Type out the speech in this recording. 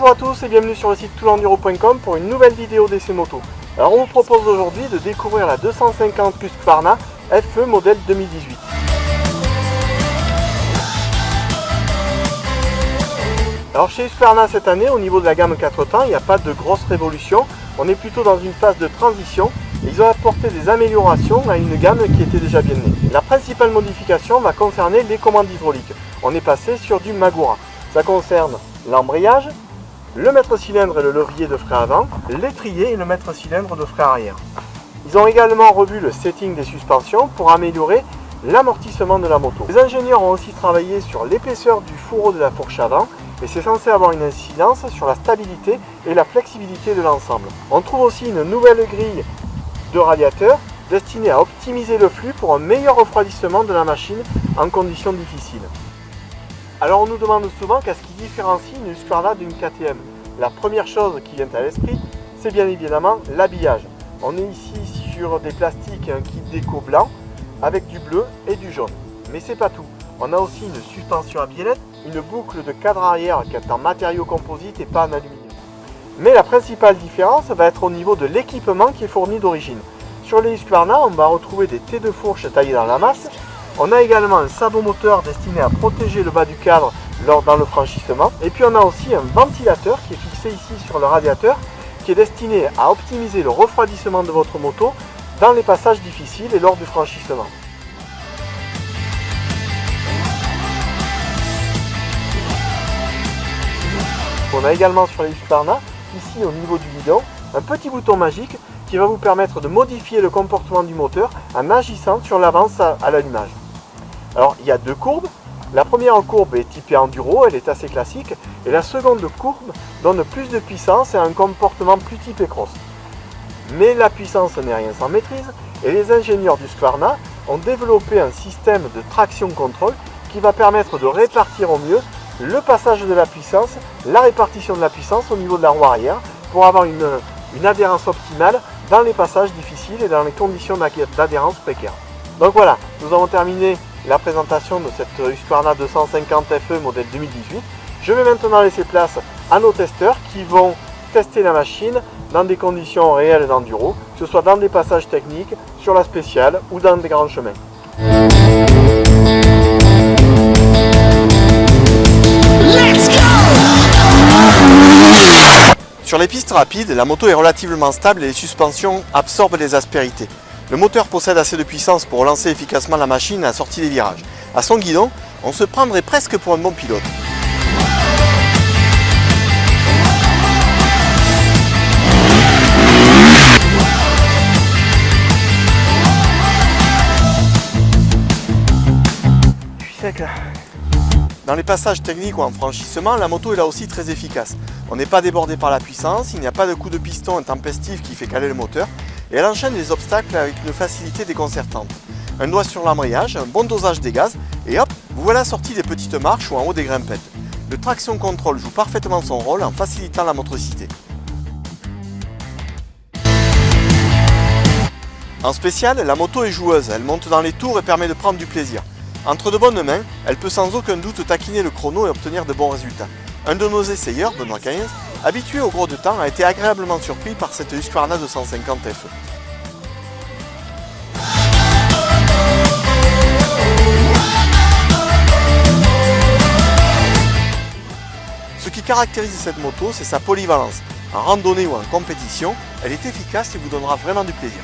Bonjour à tous et bienvenue sur le site toulanduro.com pour une nouvelle vidéo d'essai moto. Alors on vous propose aujourd'hui de découvrir la 250 Husqvarna FE modèle 2018. Alors chez Husqvarna cette année, au niveau de la gamme 4 temps, il n'y a pas de grosse révolution. On est plutôt dans une phase de transition et ils ont apporté des améliorations à une gamme qui était déjà bien née. La principale modification va concerner les commandes hydrauliques. On est passé sur du Magura. Ça concerne l'embrayage, le maître-cylindre et le levier de frein avant, l'étrier et le maître-cylindre de frein arrière. Ils ont également revu le setting des suspensions pour améliorer l'amortissement de la moto. Les ingénieurs ont aussi travaillé sur l'épaisseur du fourreau de la fourche avant et c'est censé avoir une incidence sur la stabilité et la flexibilité de l'ensemble. On trouve aussi une nouvelle grille de radiateur destinée à optimiser le flux pour un meilleur refroidissement de la machine en conditions difficiles. Alors on nous demande souvent qu'est-ce qui différencie une Husqvarna d'une KTM. La première chose qui vient à l'esprit, c'est bien évidemment l'habillage. On est ici sur des plastiques et un kit déco blanc avec du bleu et du jaune. Mais c'est pas tout. On a aussi une suspension à biellette, une boucle de cadre arrière qui est en matériaux composites et pas en aluminium. Mais la principale différence va être au niveau de l'équipement qui est fourni d'origine. Sur les Husqvarna, on va retrouver des T de fourche taillés dans la masse. On a également un sabot moteur destiné à protéger le bas du cadre dans le franchissement. Et puis on a aussi un ventilateur qui est fixé ici sur le radiateur qui est destiné à optimiser le refroidissement de votre moto dans les passages difficiles et lors du franchissement. On a également sur les Husqvarna, ici au niveau du guidon, un petit bouton magique qui va vous permettre de modifier le comportement du moteur en agissant sur l'avance à l'allumage. Alors il y a deux courbes. La première courbe est typée enduro, elle est assez classique, et la seconde courbe donne plus de puissance et un comportement plus typé cross. Mais la puissance n'est rien sans maîtrise, et les ingénieurs d'Husqvarna ont développé un système de traction contrôle qui va permettre de répartir au mieux le passage de la puissance, la répartition de la puissance au niveau de la roue arrière pour avoir une adhérence optimale dans les passages difficiles et dans les conditions d'adhérence précaires. Donc voilà, nous avons terminé la présentation de cette Husqvarna 250 FE modèle 2018. Je vais maintenant laisser place à nos testeurs qui vont tester la machine dans des conditions réelles d'enduro, que ce soit dans des passages techniques, sur la spéciale ou dans des grands chemins. Sur les pistes rapides, la moto est relativement stable et les suspensions absorbent les aspérités. Le moteur possède assez de puissance pour relancer efficacement la machine à la sortie des virages. À son guidon, on se prendrait presque pour un bon pilote. Je suis sec là. Dans les passages techniques ou en franchissement, la moto est là aussi très efficace. On n'est pas débordé par la puissance, il n'y a pas de coup de piston intempestif qui fait caler le moteur et elle enchaîne les obstacles avec une facilité déconcertante. Un doigt sur l'embrayage, un bon dosage des gaz et hop, vous voilà sorti des petites marches ou en haut des grimpettes. Le traction control joue parfaitement son rôle en facilitant la motricité. En spécial, la moto est joueuse, elle monte dans les tours et permet de prendre du plaisir. Entre de bonnes mains, elle peut sans aucun doute taquiner le chrono et obtenir de bons résultats. Un de nos essayeurs, Benoît Cagnès, habitué au gros de temps, a été agréablement surpris par cette Husqvarna 250 FE. Ce qui caractérise cette moto, c'est sa polyvalence. En randonnée ou en compétition, elle est efficace et vous donnera vraiment du plaisir.